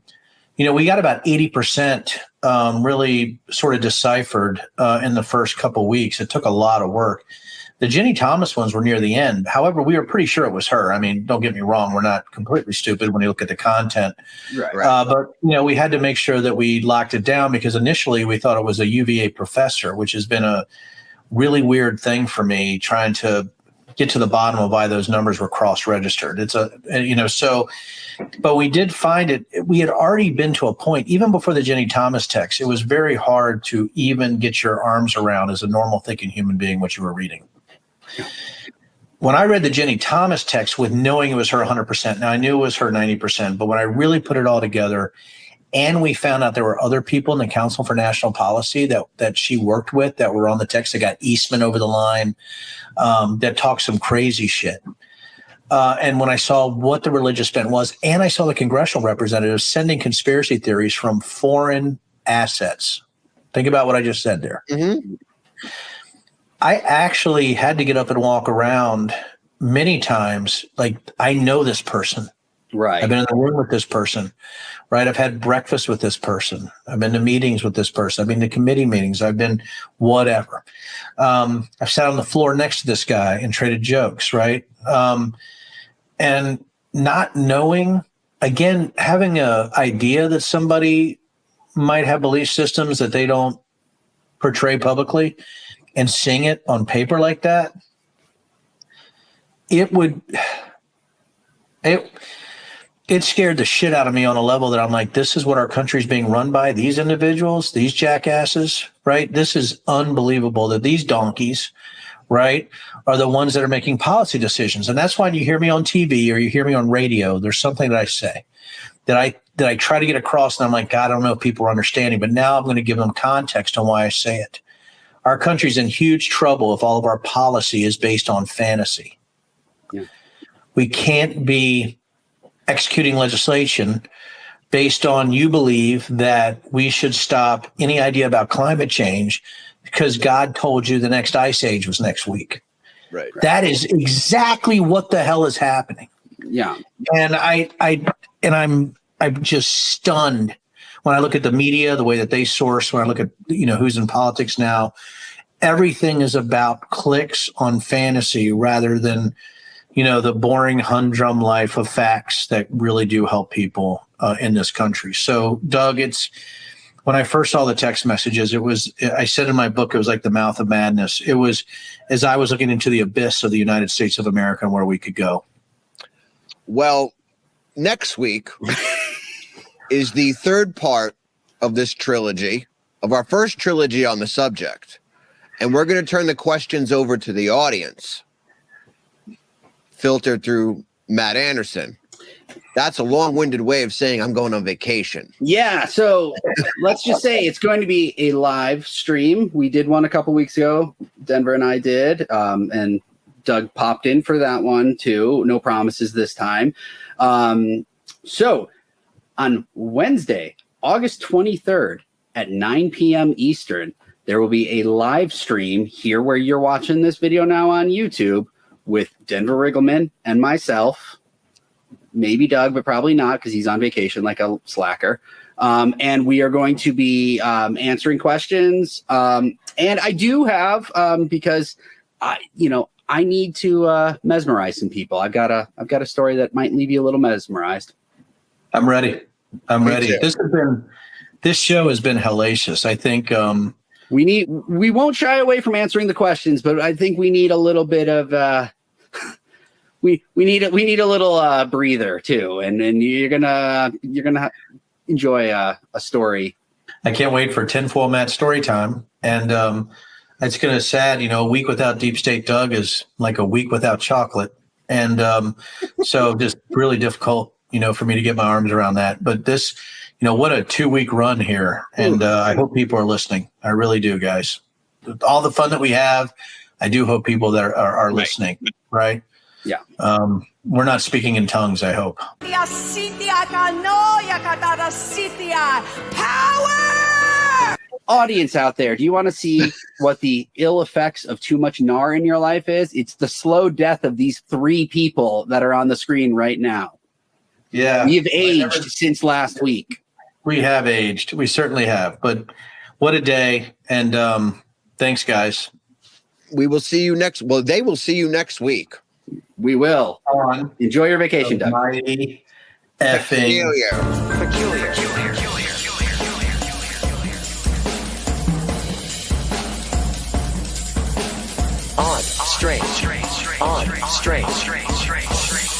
we got about 80% really sort of deciphered in the first couple of weeks. It took a lot of work. The Ginni Thomas ones were near the end. However, we were pretty sure it was her. I mean, don't get me wrong. We're not completely stupid when you look at the content. Right. But, we had to make sure that we locked it down because initially we thought it was a UVA professor, which has been a really weird thing for me trying to get to the bottom of why those numbers were cross-registered. But we did find it. We had already been to a point, even before the Ginni Thomas text, it was very hard to even get your arms around as a normal thinking human being what you were reading. When I read the Ginni Thomas text with knowing it was her 100%, now I knew it was her 90%, but when I really put it all together and we found out there were other people in the Council for National Policy that she worked with that were on the text, that got Eastman over the line, that talked some crazy shit. And when I saw what the religious bent was, and I saw the congressional representatives sending conspiracy theories from foreign assets. Think about what I just said there.
Mm-hmm.
I actually had to get up and walk around many times. Like, I know this person.
Right.
I've been in the room with this person. Right. I've had breakfast with this person. I've been to meetings with this person. I've been to committee meetings. I've been whatever. I've sat on the floor next to this guy and traded jokes. Right. And not knowing, again, having an idea that somebody might have belief systems that they don't portray publicly, and seeing it on paper like that, it scared the shit out of me on a level that I'm like, this is what our country's being run by, these individuals, these jackasses, right? This is unbelievable that these donkeys, right, are the ones that are making policy decisions. And that's why you hear me on TV or you hear me on radio, there's something that I say that I try to get across, and I'm like, God, I don't know if people are understanding, but now I'm going to give them context on why I say it. Our country's in huge trouble if all of our policy is based on fantasy. Yeah. We can't be executing legislation based on you believe that we should stop any idea about climate change because God told you the next ice age was next week.
Right.
That is exactly what the hell is happening.
Yeah.
And I'm just stunned when I look at the media, the way that they source, when I look at, who's in politics now, everything is about clicks on fantasy rather than, the boring humdrum life of facts that really do help people in this country. So, Doug, when I first saw the text messages, I said in my book, it was like the mouth of madness. It was as I was looking into the abyss of the United States of America and where we could go.
Well, next week is the third part of this trilogy, of our first trilogy on the subject. And we're going to turn the questions over to the audience, filtered through Matt Anderson. That's a long-winded way of saying I'm going on vacation.
Yeah, so let's just say it's going to be a live stream. We did one a couple weeks ago. Denver and I did, and Doug popped in for that one too. No promises this time. So on Wednesday, August 23rd at 9 p.m. Eastern, there will be a live stream here where you're watching this video now on YouTube with Denver Riggleman and myself. Maybe Doug, but probably not because he's on vacation like a slacker. And we are going to be answering questions. And I do have because I need to mesmerize some people. I've got a story that might leave you a little mesmerized.
I'm ready. I'm ready. This show has been hellacious. I think
we won't shy away from answering the questions, but I think we need a little bit of we need a little breather too, and you're gonna enjoy a story.
I can't wait for tinfoil Matt story time, and it's gonna sad. A week without Deep State Doug is like a week without chocolate, and so just really difficult, for me to get my arms around that. But this, what a 2-week run here, and I hope people are listening. I really do, guys. All the fun that we have, I do hope people that are listening, right?
Yeah.
We're not speaking in tongues, I hope.
Power! Audience out there, do you want to see what the ill effects of too much NAR in your life is? It's the slow death of these 3 people that are on the screen right now.
Yeah.
We've aged since last week.
We have aged. We certainly have. But what a day. And thanks, guys.
We will see you next. Well, they will see you next week.
We will. Enjoy your vacation, Doug.
Mighty effing
Peculiar.
Odd, strange. Odd, strange.